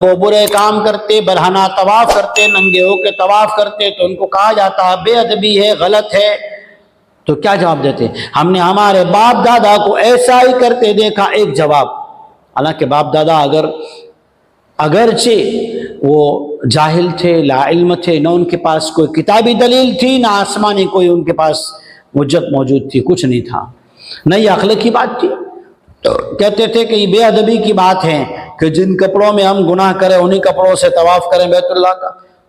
وہ برے کام کرتے، برہنہ طواف کرتے، ننگے ہو کے طواف کرتے تو ان کو کہا جاتا ہے بے ادبی ہے، غلط ہے. تو کیا جواب دیتے؟ ہم نے ہمارے باپ دادا کو ایسا ہی کرتے دیکھا. ایک جواب، حالانکہ باپ دادا اگرچہ وہ جاہل تھے، لا علم تھے، نہ ان کے پاس کوئی کتابی دلیل تھی، نہ آسمانی کوئی ان کے پاس حجت موجود تھی، کچھ نہیں تھا، نہ یہ عقل کی بات تھی. تو کہتے تھے کہ یہ بے ادبی کی بات ہے کہ جن کپڑوں میں ہم گناہ کریں انہی کپڑوں سے طواف کریں بیت اللہ کا.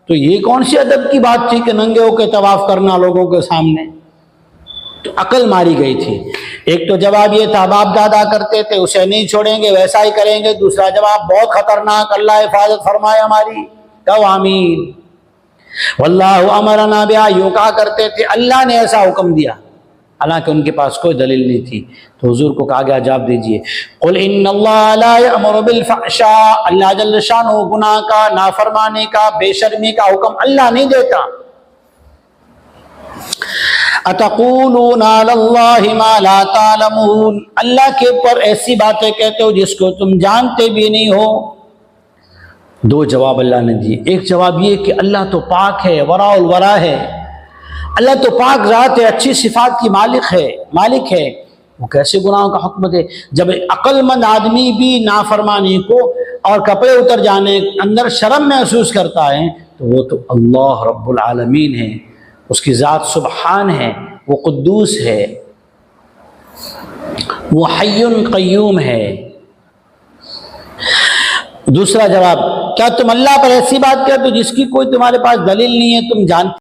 تو یہ کون سی ادب کی بات تھی کہ ننگے ہو کے طواف کرنا لوگوں کے سامنے؟ تو عقل ماری گئی تھی. ایک تو جواب یہ تھا باپ دادا کرتے تھے اسے نہیں چھوڑیں گے، ویسا ہی کریں گے. دوسرا جواب بہت خطرناک، اللہ حفاظت فرمائے ہماری. کہو آمین. واللہ امرنا بہا، یوں کہا کرتے تھے اللہ نے ایسا حکم دیا، حالانکہ ان کے پاس کوئی دلیل نہیں تھی. تو حضور کو کہا گیا جواب دیجئے قل ان اللہ لا یأمر بالفحشاء، اللہ جل شانہ گناہ کا، نافرمانی کا، بے شرمی کا حکم اللہ نہیں دیتا. اتقولون علی اللہ ما لا تعلمون، اللہ کے اوپر ایسی باتیں کہتے ہو جس کو تم جانتے بھی نہیں ہو. دو جواب اللہ نے دیے. ایک جواب یہ کہ اللہ تو پاک ہے، وراء الورا ہے، اللہ تو پاک ذات ہے، اچھی صفات کی مالک ہے، وہ کیسے گناہوں کا حکم دے؟ جب عقل مند آدمی بھی نافرمانی کو اور کپڑے اتر جانے اندر شرم محسوس کرتا ہے تو وہ تو اللہ رب العالمین ہے، اس کی ذات سبحان ہے، وہ قدوس ہے، وہ حی قیوم ہے. دوسرا جواب، کیا تم اللہ پر ایسی بات کہتے ہو جس کی کوئی تمہارے پاس دلیل نہیں ہے، تم جانتے